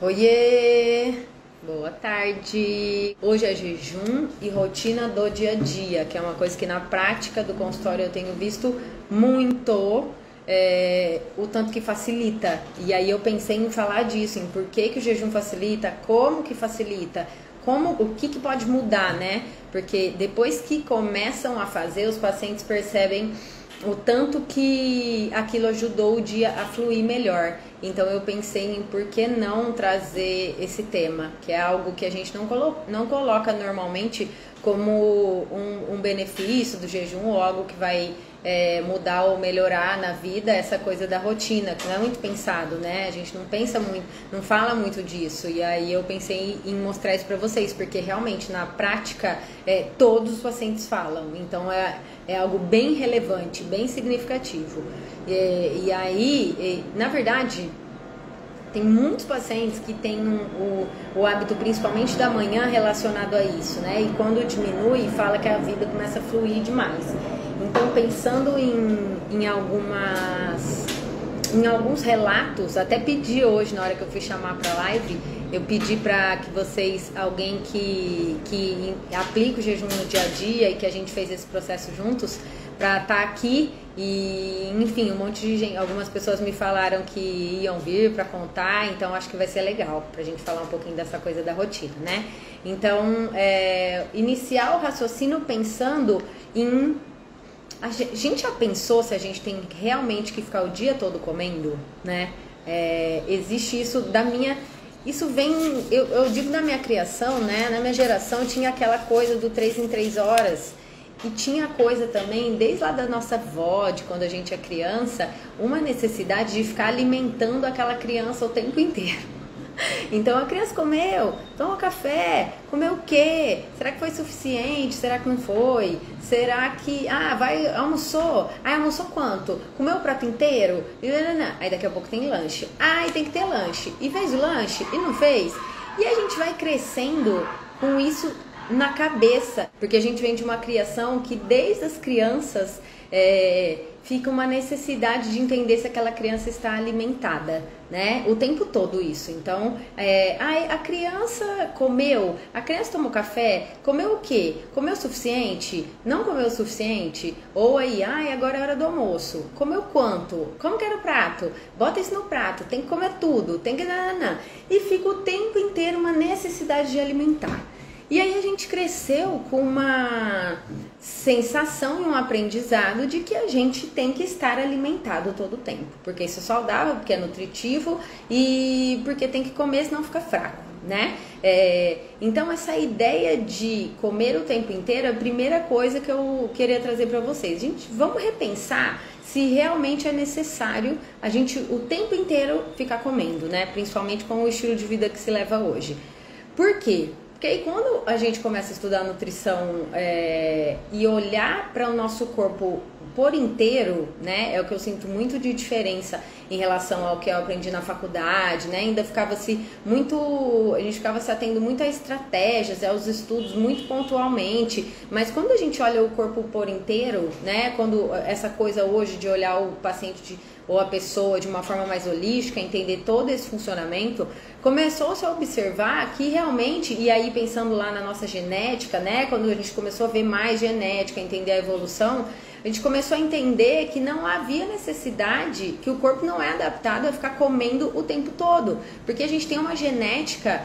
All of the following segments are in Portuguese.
Oiê! Boa tarde! Hoje é jejum e rotina do dia a dia, que é uma coisa que na prática do consultório eu tenho visto muito, o tanto que facilita. E aí eu pensei em falar disso, em por que o jejum facilita, como que facilita, o que pode mudar, né? Porque depois que começam a fazer, os pacientes percebem o tanto que aquilo ajudou o dia a fluir melhor. Então eu pensei em por que não trazer esse tema, que é algo que a gente não coloca normalmente como um benefício do jejum ou algo que vai mudar ou melhorar na vida, essa coisa da rotina, que não é muito pensado, né? A gente não pensa muito, não fala muito disso. E aí eu pensei em mostrar isso para vocês, porque realmente na prática todos os pacientes falam. Então é algo bem relevante, bem significativo. E aí, na verdade, tem muitos pacientes que têm o hábito, principalmente da manhã, relacionado a isso, né? E quando diminui, fala que a vida começa a fluir demais. Então, pensando em alguns relatos, até pedi hoje, na hora que eu fui chamar para a live, eu pedi para que vocês, alguém que aplique o jejum no dia a dia e que a gente fez esse processo juntos, para estar aqui. E enfim, um monte de gente, algumas pessoas me falaram que iam vir para contar, então acho que vai ser legal pra gente falar um pouquinho dessa coisa da rotina, né? Então, iniciar o raciocínio pensando em... A gente já pensou se a gente tem realmente que ficar o dia todo comendo, né? Existe isso da minha... Isso vem, eu digo da minha criação, né? Na minha geração tinha aquela coisa do 3 em 3 horas. E tinha coisa também, desde lá da nossa avó, de quando a gente é criança, uma necessidade de ficar alimentando aquela criança o tempo inteiro. Então a criança comeu, tomou café, comeu o quê? Será que foi suficiente? Será que não foi? Será que... almoçou? Almoçou quanto? Comeu o prato inteiro? Aí daqui a pouco tem lanche. E tem que ter lanche. E fez o lanche? E não fez? E a gente vai crescendo com isso na cabeça, porque a gente vem de uma criação que desde as crianças fica uma necessidade de entender se aquela criança está alimentada, né? O tempo todo isso. Então, a criança comeu, a criança tomou café, comeu o quê? Comeu o suficiente? Não comeu o suficiente? Ou aí, agora é hora do almoço. Comeu quanto? Como que era o prato? Bota isso no prato, tem que comer tudo, tem que... E fica o tempo inteiro uma necessidade de alimentar. E aí a gente cresceu com uma sensação e um aprendizado de que a gente tem que estar alimentado todo o tempo. Porque isso é saudável, porque é nutritivo e porque tem que comer senão fica fraco, né? Então essa ideia de comer o tempo inteiro é a primeira coisa que eu queria trazer para vocês. Gente, vamos repensar se realmente é necessário a gente o tempo inteiro ficar comendo, né? Principalmente com o estilo de vida que se leva hoje. Por quê? Porque aí quando a gente começa a estudar nutrição e olhar para o nosso corpo por inteiro, né, é o que eu sinto muito de diferença em relação ao que eu aprendi na faculdade, né, ainda a gente ficava se atendo muito a estratégias, aos estudos muito pontualmente, mas quando a gente olha o corpo por inteiro, né, quando essa coisa hoje de olhar o paciente ou a pessoa de uma forma mais holística, entender todo esse funcionamento, começou-se a observar que realmente, e aí pensando lá na nossa genética, né, quando a gente começou a ver mais genética, entender a evolução, a gente começou a entender que não havia necessidade, que o corpo não é adaptado a ficar comendo o tempo todo, porque a gente tem uma genética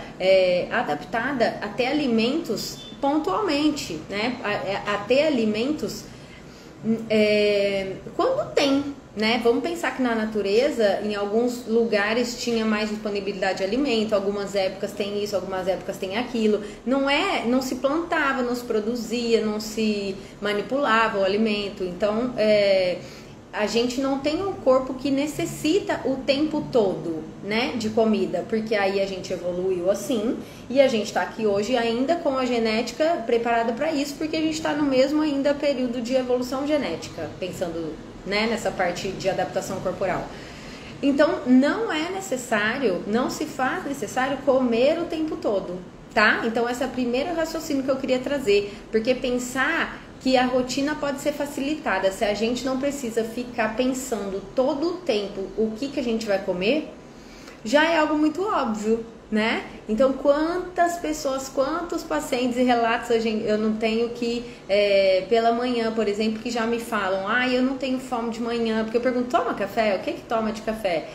adaptada a ter alimentos pontualmente, né, a ter alimentos quando tem, né? Vamos pensar que na natureza, em alguns lugares tinha mais disponibilidade de alimento, algumas épocas tem isso, algumas épocas tem aquilo. Não se plantava, não se produzia, não se manipulava o alimento. Então, a gente não tem um corpo que necessita o tempo todo, né, de comida, porque aí a gente evoluiu assim e a gente está aqui hoje ainda com a genética preparada para isso, porque a gente está no mesmo ainda período de evolução genética, pensando, né, nessa parte de adaptação corporal. Então não é necessário, não se faz necessário comer o tempo todo, tá? Então esse é o primeiro raciocínio que eu queria trazer, porque pensar que a rotina pode ser facilitada se a gente não precisa ficar pensando todo o tempo o que a gente vai comer, já é algo muito óbvio, né? Então, quantas pessoas, quantos pacientes e relatos eu não tenho que, pela manhã, por exemplo, que já me falam, eu não tenho fome de manhã, porque eu pergunto, toma café? O que toma de café?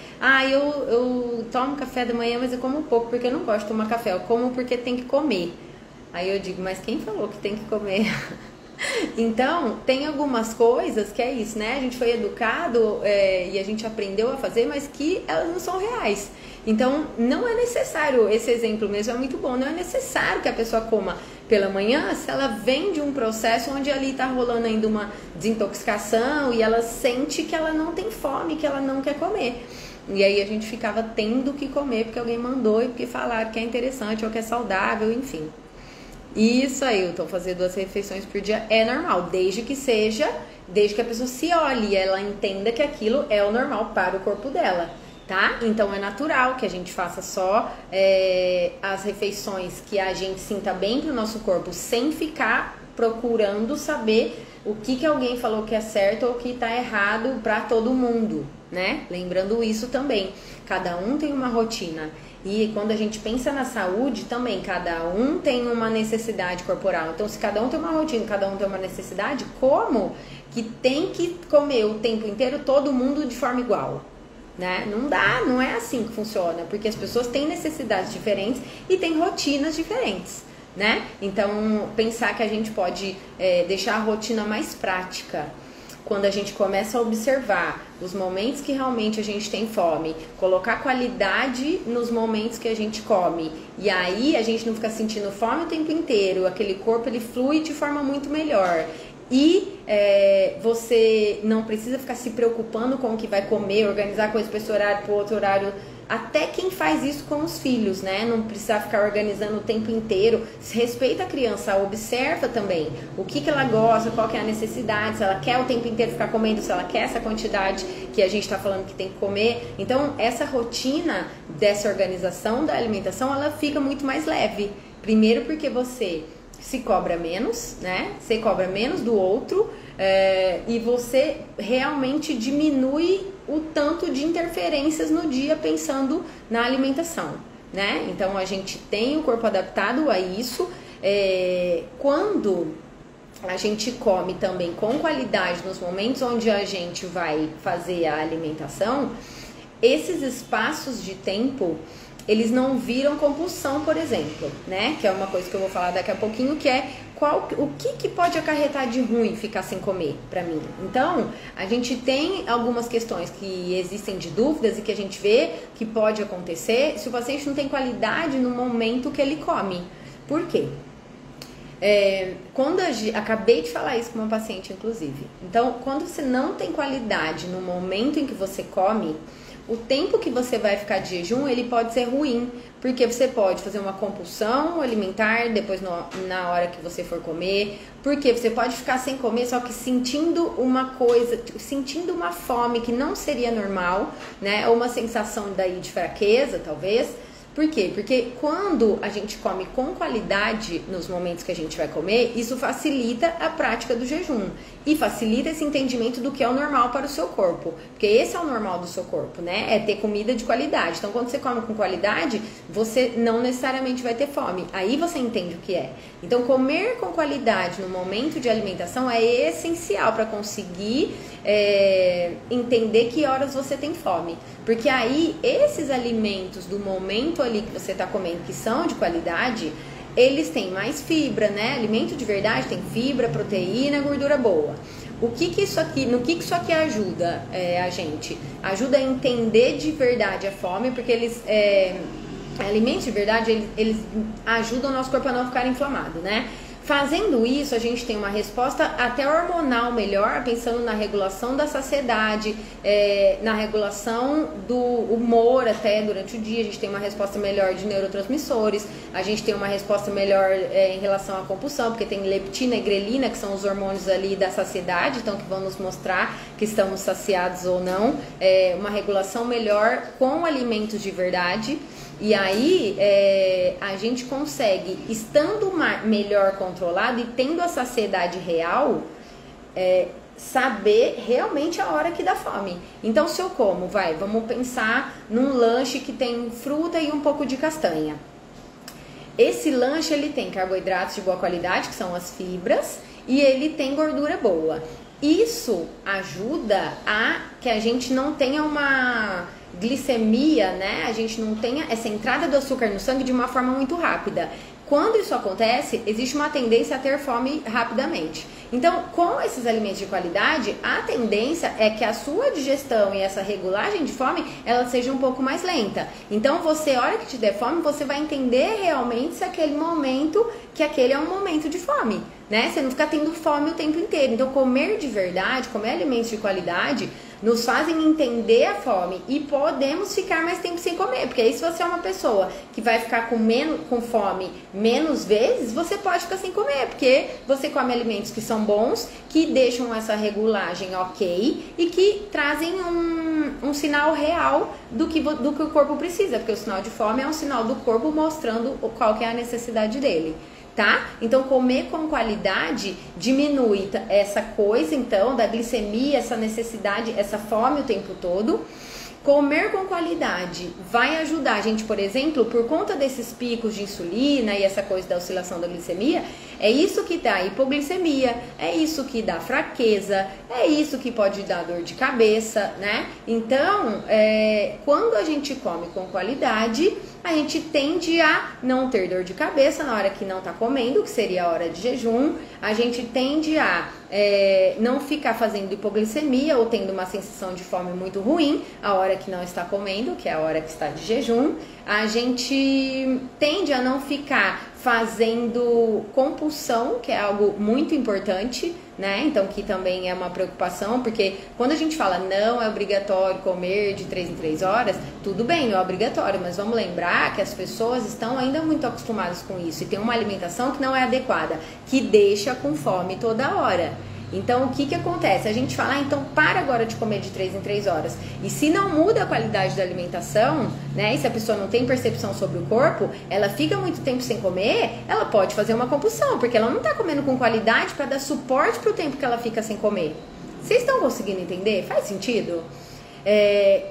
Eu tomo café da manhã, mas eu como pouco, porque eu não gosto de tomar café, eu como porque tem que comer. Aí eu digo, mas quem falou que tem que comer? Então, tem algumas coisas que é isso, né? A gente foi educado e a gente aprendeu a fazer, mas que elas não são reais. Então, não é necessário, esse exemplo mesmo é muito bom, não é necessário que a pessoa coma pela manhã se ela vem de um processo onde ali está rolando ainda uma desintoxicação e ela sente que ela não tem fome, que ela não quer comer. E aí a gente ficava tendo que comer porque alguém mandou e porque falaram que é interessante ou que é saudável, enfim. Isso aí, eu tô fazendo 2 refeições por dia, é normal, desde que a pessoa se olhe e ela entenda que aquilo é o normal para o corpo dela, tá? Então é natural que a gente faça só as refeições que a gente sinta bem pro nosso corpo, sem ficar procurando saber o que alguém falou que é certo ou que tá errado para todo mundo, né? Lembrando isso também, cada um tem uma rotina. E quando a gente pensa na saúde, também cada um tem uma necessidade corporal. Então, se cada um tem uma rotina, cada um tem uma necessidade, como que tem que comer o tempo inteiro todo mundo de forma igual? Né? Não dá, não é assim que funciona, porque as pessoas têm necessidades diferentes e têm rotinas diferentes, né? Então, pensar que a gente pode deixar a rotina mais prática. Quando a gente começa a observar os momentos que realmente a gente tem fome, colocar qualidade nos momentos que a gente come, e aí a gente não fica sentindo fome o tempo inteiro, aquele corpo ele flui de forma muito melhor. E você não precisa ficar se preocupando com o que vai comer, organizar coisas para esse horário, para outro horário. Até quem faz isso com os filhos, né? Não precisa ficar organizando o tempo inteiro. Respeita a criança, observa também o que ela gosta, qual que é a necessidade, se ela quer o tempo inteiro ficar comendo, se ela quer essa quantidade que a gente está falando que tem que comer. Então, essa rotina dessa organização da alimentação, ela fica muito mais leve. Primeiro porque você se cobra menos, né? Você cobra menos do outro e você realmente diminui o tanto de interferências no dia pensando na alimentação, né? Então a gente tem o corpo adaptado a isso. Quando a gente come também com qualidade nos momentos onde a gente vai fazer a alimentação, esses espaços de tempo eles não viram compulsão, por exemplo, né? Que é uma coisa que eu vou falar daqui a pouquinho, que é o que pode acarretar de ruim ficar sem comer pra mim. Então, a gente tem algumas questões que existem de dúvidas e que a gente vê que pode acontecer se o paciente não tem qualidade no momento que ele come. Por quê? Acabei de falar isso com uma paciente, inclusive. Então, quando você não tem qualidade no momento em que você come, o tempo que você vai ficar de jejum, ele pode ser ruim, porque você pode fazer uma compulsão alimentar depois na hora que você for comer, porque você pode ficar sem comer, só que sentindo uma coisa, sentindo uma fome que não seria normal, né? Ou uma sensação daí de fraqueza, talvez. Por quê? Porque quando a gente come com qualidade nos momentos que a gente vai comer, isso facilita a prática do jejum e facilita esse entendimento do que é o normal para o seu corpo, porque esse é o normal do seu corpo, né? É ter comida de qualidade. Então, quando você come com qualidade, você não necessariamente vai ter fome. Aí você entende o que é. Então, comer com qualidade no momento de alimentação é essencial para conseguir entender que horas você tem fome. Porque aí, esses alimentos do momento ali que você está comendo, que são de qualidade, eles têm mais fibra, né? Alimento de verdade tem fibra, proteína, gordura boa. No que isso aqui ajuda a gente? Ajuda a entender de verdade a fome, porque alimentos de verdade, eles ajudam o nosso corpo a não ficar inflamado, né? Fazendo isso, a gente tem uma resposta até hormonal melhor, pensando na regulação da saciedade, na regulação do humor até durante o dia. A gente tem uma resposta melhor de neurotransmissores, a gente tem uma resposta melhor em relação à compulsão, porque tem leptina e grelina, que são os hormônios ali da saciedade, então que vão nos mostrar que estamos saciados ou não. Uma regulação melhor com alimentos de verdade. E aí, a gente consegue, estando melhor controlado e tendo a saciedade real, saber realmente a hora que dá fome. Então, se eu como, vamos pensar num lanche que tem fruta e um pouco de castanha. Esse lanche, ele tem carboidratos de boa qualidade, que são as fibras, e ele tem gordura boa. Isso ajuda a que a gente não tenha uma glicemia, né? A gente não tenha essa entrada do açúcar no sangue de uma forma muito rápida. Quando isso acontece, existe uma tendência a ter fome rapidamente. Então, com esses alimentos de qualidade, a tendência é que a sua digestão e essa regulagem de fome, ela seja um pouco mais lenta. Então, você, a hora que te der fome, você vai entender realmente se aquele momento, que aquele é um momento de fome, né? Você não fica tendo fome o tempo inteiro. Então, comer de verdade, comer alimentos de qualidade, nos fazem entender a fome e podemos ficar mais tempo sem comer, porque aí se você é uma pessoa que vai ficar com fome menos vezes, você pode ficar sem comer, porque você come alimentos que são bons, que deixam essa regulagem ok e que trazem um sinal real do que o corpo precisa, porque o sinal de fome é um sinal do corpo mostrando qual que é a necessidade dele. Tá? Então, comer com qualidade diminui essa coisa, então, da glicemia, essa necessidade, essa fome o tempo todo. Comer com qualidade vai ajudar a gente, por exemplo, por conta desses picos de insulina e essa coisa da oscilação da glicemia, é isso que dá hipoglicemia, é isso que dá fraqueza, é isso que pode dar dor de cabeça, né? Então, quando a gente come com qualidade, a gente tende a não ter dor de cabeça na hora que não tá comendo, que seria a hora de jejum. A gente tende a não ficar fazendo hipoglicemia ou tendo uma sensação de fome muito ruim a hora que não está comendo, que é a hora que está de jejum. A gente tende a não ficar fazendo compulsão, que é algo muito importante, né? Então, que também é uma preocupação, porque quando a gente fala não é obrigatório comer de 3 em 3 horas, tudo bem, não é obrigatório, mas vamos lembrar que as pessoas estão ainda muito acostumadas com isso e tem uma alimentação que não é adequada, que deixa com fome toda hora. Então, o que acontece? A gente fala, então para agora de comer de 3 em 3 horas. E se não muda a qualidade da alimentação, né? E se a pessoa não tem percepção sobre o corpo, ela fica muito tempo sem comer, ela pode fazer uma compulsão, porque ela não está comendo com qualidade para dar suporte para o tempo que ela fica sem comer. Vocês estão conseguindo entender? Faz sentido?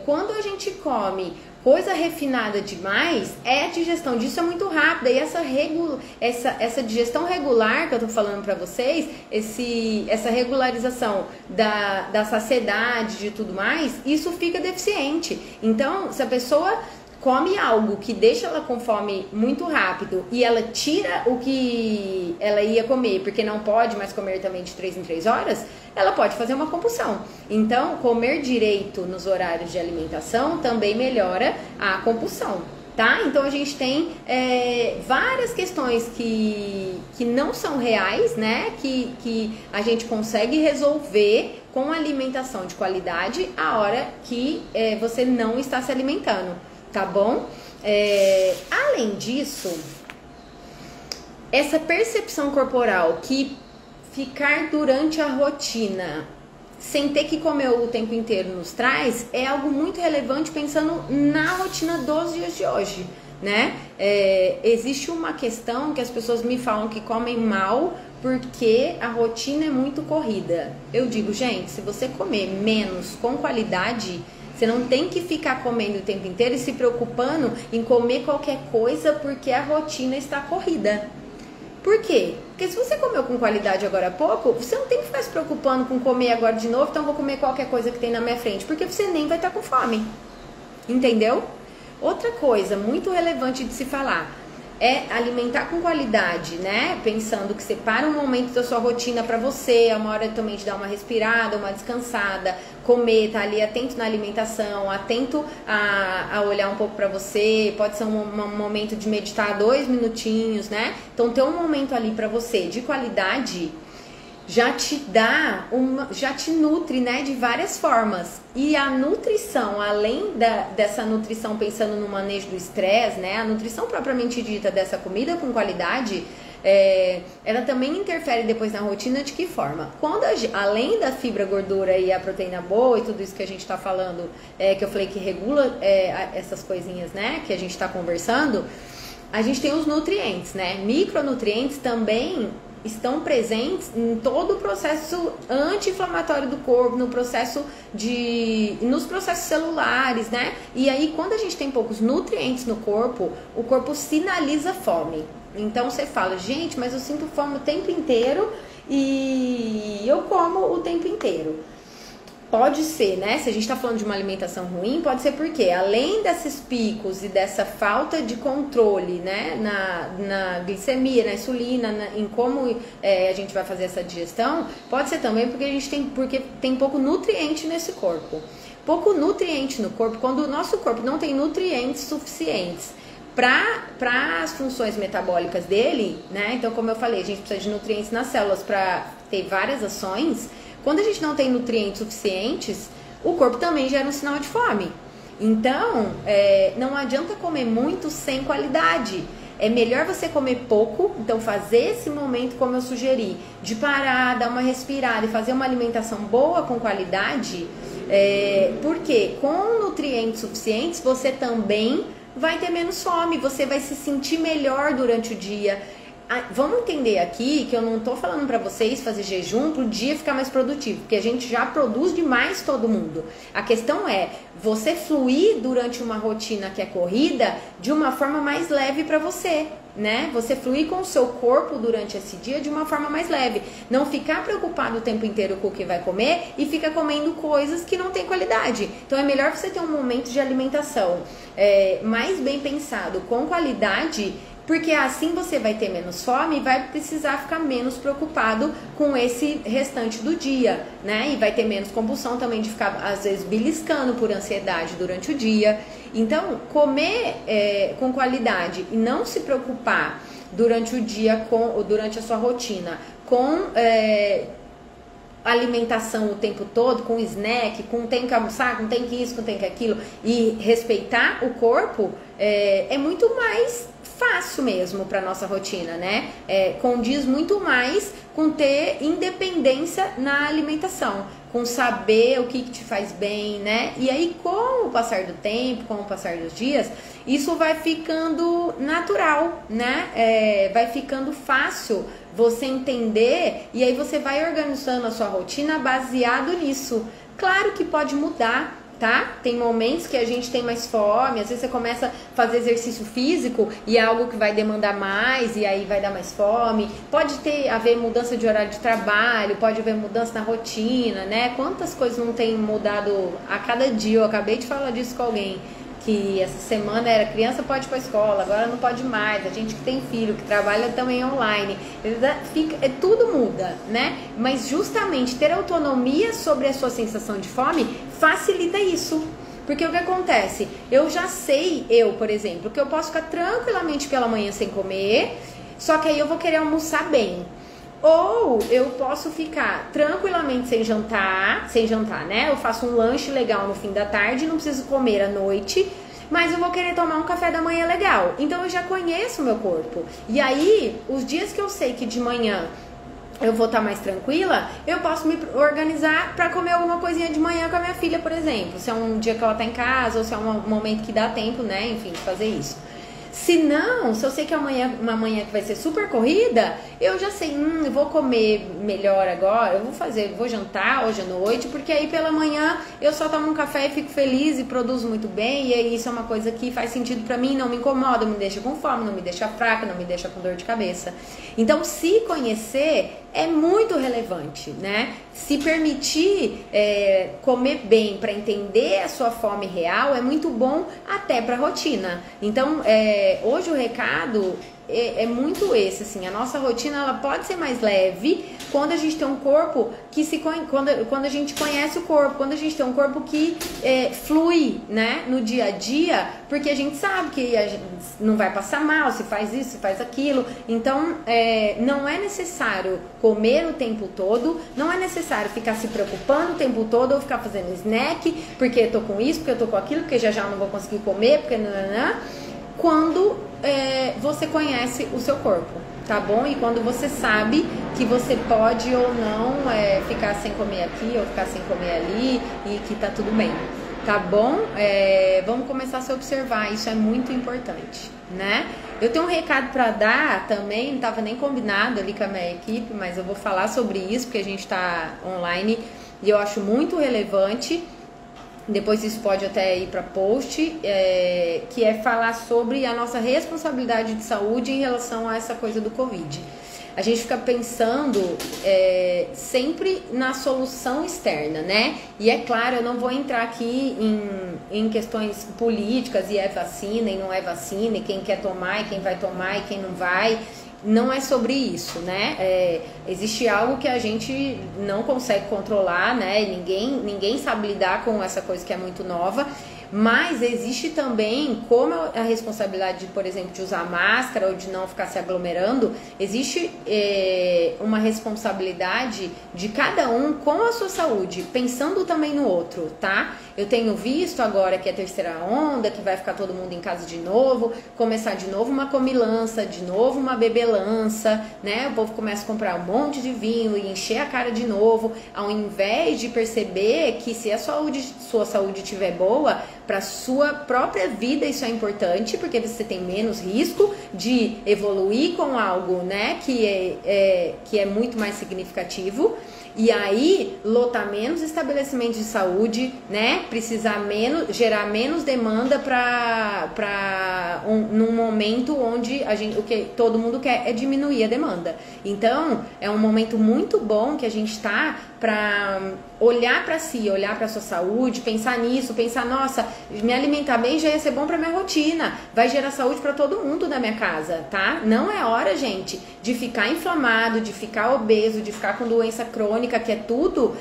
Quando a gente come coisa refinada demais, a digestão disso é muito rápida. E essa digestão regular que eu tô falando pra vocês, essa regularização da saciedade, de tudo mais, isso fica deficiente. Então, se a pessoa come algo que deixa ela com fome muito rápido e ela tira o que ela ia comer, porque não pode mais comer também de 3 em 3 horas, ela pode fazer uma compulsão. Então, comer direito nos horários de alimentação também melhora a compulsão, tá? Então, a gente tem várias questões que não são reais, né? Que a gente consegue resolver com alimentação de qualidade a hora que você não está se alimentando. Tá bom? Além disso, essa percepção corporal que ficar durante a rotina sem ter que comer o tempo inteiro nos traz é algo muito relevante pensando na rotina dos dias de hoje, né? Existe uma questão que as pessoas me falam que comem mal porque a rotina é muito corrida. Eu digo, gente, se você comer menos com qualidade, você não tem que ficar comendo o tempo inteiro e se preocupando em comer qualquer coisa porque a rotina está corrida. Por quê? Porque se você comeu com qualidade agora há pouco, você não tem que ficar se preocupando com comer agora de novo, então vou comer qualquer coisa que tem na minha frente, porque você nem vai estar com fome. Entendeu? Outra coisa muito relevante de se falar é alimentar com qualidade, né? Pensando que separa um momento da sua rotina pra você, é uma hora também de dar uma respirada, uma descansada, comer, tá ali atento na alimentação, atento a olhar um pouco pra você, pode ser um momento de meditar 2 minutinhos, né? Então ter um momento ali pra você de qualidade já te nutre, né, de várias formas. E a nutrição, além dessa nutrição pensando no manejo do estresse, né, a nutrição propriamente dita dessa comida com qualidade, ela também interfere depois na rotina. De que forma? Quando além da fibra, gordura e a proteína boa e tudo isso que a gente tá falando, que eu falei que regula essas coisinhas, né, que a gente tá conversando, a gente tem os nutrientes, né, micronutrientes também estão presentes em todo o processo anti-inflamatório do corpo, no processo nos processos celulares, né? E aí, quando a gente tem poucos nutrientes no corpo, o corpo sinaliza fome. Então você fala, gente, mas eu sinto fome o tempo inteiro e eu como o tempo inteiro. Pode ser, né? Se a gente tá falando de uma alimentação ruim, pode ser porque, além desses picos e dessa falta de controle, né, na glicemia, na insulina, em como a gente vai fazer essa digestão, pode ser também porque tem pouco nutriente nesse corpo. Pouco nutriente no corpo, quando o nosso corpo não tem nutrientes suficientes para as funções metabólicas dele, né? Então, como eu falei, a gente precisa de nutrientes nas células para ter várias ações. Quando a gente não tem nutrientes suficientes, o corpo também gera um sinal de fome. Então, não adianta comer muito sem qualidade. É melhor você comer pouco, então fazer esse momento como eu sugeri, de parar, dar uma respirada e fazer uma alimentação boa com qualidade, porque com nutrientes suficientes você também vai ter menos fome, você vai se sentir melhor durante o dia. Vamos entender aqui que eu não tô falando para vocês fazer jejum pro dia ficar mais produtivo, porque a gente já produz demais todo mundo. A questão é você fluir durante uma rotina que é corrida de uma forma mais leve para você, né? Você fluir com o seu corpo durante esse dia de uma forma mais leve. Não ficar preocupado o tempo inteiro com o que vai comer e fica comendo coisas que não tem qualidade. Então é melhor você ter um momento de alimentação mais bem pensado, com qualidade, porque assim você vai ter menos fome e vai precisar ficar menos preocupado com esse restante do dia, né? E vai ter menos compulsão também de ficar, às vezes, beliscando por ansiedade durante o dia. Então, comer com qualidade e não se preocupar durante o dia, durante a sua rotina, com alimentação o tempo todo, com snack, com tem que almoçar, com tem que isso, com tem que aquilo, e respeitar o corpo, é muito mais fácil mesmo para nossa rotina, né? Condiz muito mais com ter independência na alimentação, com saber o que te faz bem, né? E aí, com o passar do tempo, com o passar dos dias, isso vai ficando natural, né? Vai ficando fácil você entender, e aí você vai organizando a sua rotina baseado nisso. Claro que pode mudar, tá? Tem momentos que a gente tem mais fome, às vezes você começa a fazer exercício físico e é algo que vai demandar mais e aí vai dar mais fome. Pode haver mudança de horário de trabalho, pode haver mudança na rotina, né? Quantas coisas não tem mudado a cada dia? Eu acabei de falar disso com alguém, que essa semana era criança pode ir para a escola, agora não pode mais, a gente que tem filho, que trabalha também online, tudo muda, né? Mas justamente ter autonomia sobre a sua sensação de fome facilita isso. Porque o que acontece? Eu já sei, por exemplo, que eu posso ficar tranquilamente pela manhã sem comer, só que aí eu vou querer almoçar bem. Ou eu posso ficar tranquilamente sem jantar, né? Eu faço um lanche legal no fim da tarde, não preciso comer à noite, mas eu vou querer tomar um café da manhã legal. Então eu já conheço o meu corpo. E aí, os dias que eu sei que de manhã eu vou estar mais tranquila, eu posso me organizar para comer alguma coisinha de manhã com a minha filha, por exemplo. Se é um dia que ela tá em casa, ou se é um momento que dá tempo, né? Enfim, de fazer isso. Se não, se eu sei que amanhã uma manhã que vai ser super corrida, eu já sei, eu vou comer melhor agora, eu vou jantar hoje à noite, porque aí pela manhã eu só tomo um café e fico feliz e produzo muito bem, e aí isso é uma coisa que faz sentido pra mim, não me incomoda, não me deixa com fome, não me deixa fraca, não me deixa com dor de cabeça. Então, se conhecer é muito relevante, né? Se permitir comer bem para entender a sua fome real é muito bom até para a rotina. Então, hoje o recado é muito esse, assim, a nossa rotina ela pode ser mais leve quando a gente tem um corpo que quando a gente conhece o corpo, quando a gente tem um corpo que flui, né, no dia a dia, porque a gente sabe que a gente não vai passar mal se faz isso, se faz aquilo. Então, não é necessário comer o tempo todo, não é necessário ficar se preocupando o tempo todo ou ficar fazendo snack, porque eu tô com isso, porque eu tô com aquilo, porque já não vou conseguir comer, porque quando você conhece o seu corpo, tá bom? E quando você sabe que você pode ou não ficar sem comer aqui ou ficar sem comer ali e que tá tudo bem, tá bom? Vamos começar a se observar, isso é muito importante, né? Eu tenho um recado para dar também, não estava nem combinado ali com a minha equipe, mas eu vou falar sobre isso, porque a gente está online e eu acho muito relevante. Depois isso pode até ir para post, que é falar sobre a nossa responsabilidade de saúde em relação a essa coisa do Covid. A gente fica pensando sempre na solução externa, né? E é claro, eu não vou entrar aqui em questões políticas, e é vacina e não é vacina, e quem quer tomar e quem vai tomar e quem não vai. Não é sobre isso, né? Existe algo que a gente não consegue controlar, né? Ninguém sabe lidar com essa coisa que é muito nova. Mas existe também, como a responsabilidade, por exemplo, de usar máscara ou de não ficar se aglomerando, existe uma responsabilidade de cada um com a sua saúde, pensando também no outro, tá? Eu tenho visto agora que é a terceira onda, que vai ficar todo mundo em casa de novo, começar de novo uma comilança, de novo uma bebelança, né? O povo começa a comprar um monte de vinho e encher a cara de novo, ao invés de perceber que se a sua saúde estiver boa, para sua própria vida isso é importante, porque você tem menos risco de evoluir com algo, né, que é muito mais significativo. E aí, lotar menos estabelecimentos de saúde, né? Precisar gerar menos demanda num momento onde o que todo mundo quer é diminuir a demanda. Então, é um momento muito bom que a gente está para olhar para si, olhar para sua saúde, pensar nisso, pensar, nossa, me alimentar bem já ia ser bom para minha rotina, vai gerar saúde para todo mundo da minha casa, tá? Não é hora, gente, de ficar inflamado, de ficar obeso, de ficar com doença crônica, que é tudo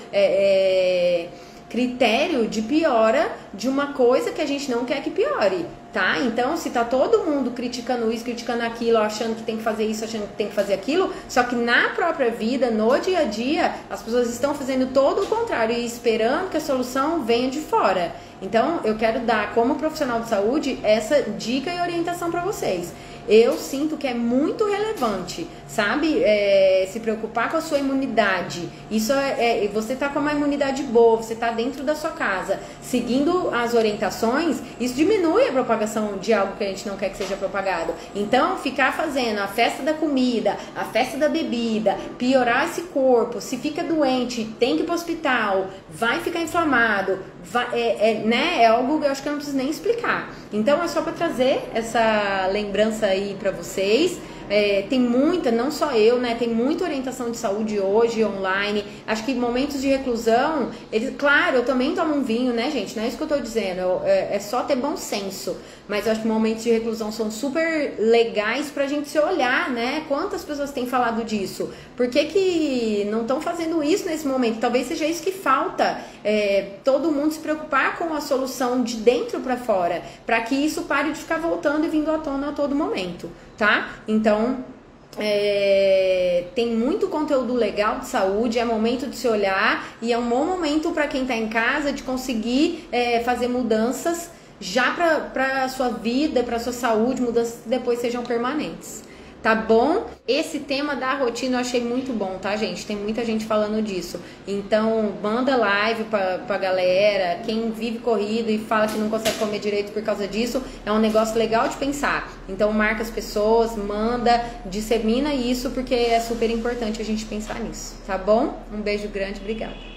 critério de piora de uma coisa que a gente não quer que piore, tá? Então, se tá todo mundo criticando isso, criticando aquilo, achando que tem que fazer isso, achando que tem que fazer aquilo, só que na própria vida, no dia a dia, as pessoas estão fazendo todo o contrário e esperando que a solução venha de fora. Então, eu quero dar, como profissional de saúde, essa dica e orientação para vocês. Eu sinto que é muito relevante, sabe? Se preocupar com a sua imunidade. Isso você tá com uma imunidade boa, você tá dentro da sua casa, seguindo as orientações, isso diminui a propagação de algo que a gente não quer que seja propagado. Então, ficar fazendo a festa da comida, a festa da bebida, piorar esse corpo, se fica doente, tem que ir pro hospital, vai ficar inflamado, né? É algo que eu acho que eu não preciso nem explicar. Então, é só para trazer essa lembrança aí para vocês. Tem muita, não só eu, né? Tem muita orientação de saúde hoje online. Acho que momentos de reclusão, claro, eu também tomo um vinho, né, gente? Não é isso que eu tô dizendo. É só ter bom senso. Mas eu acho que momentos de reclusão são super legais pra gente se olhar, né? Quantas pessoas têm falado disso? Por que não estão fazendo isso nesse momento? Talvez seja isso que falta. Todo mundo se preocupar com a solução de dentro pra fora, pra que isso pare de ficar voltando e vindo à tona a todo momento, tá? Então, tem muito conteúdo legal de saúde, é momento de se olhar e é um bom momento para quem está em casa de conseguir fazer mudanças já para sua vida, para sua saúde, mudanças que depois sejam permanentes. Tá bom? Esse tema da rotina eu achei muito bom, tá, gente? Tem muita gente falando disso. Então, manda live pra galera. Quem vive corrido e fala que não consegue comer direito por causa disso, é um negócio legal de pensar. Então, marca as pessoas, manda, dissemina isso, porque é super importante a gente pensar nisso, tá bom? Um beijo grande, obrigada.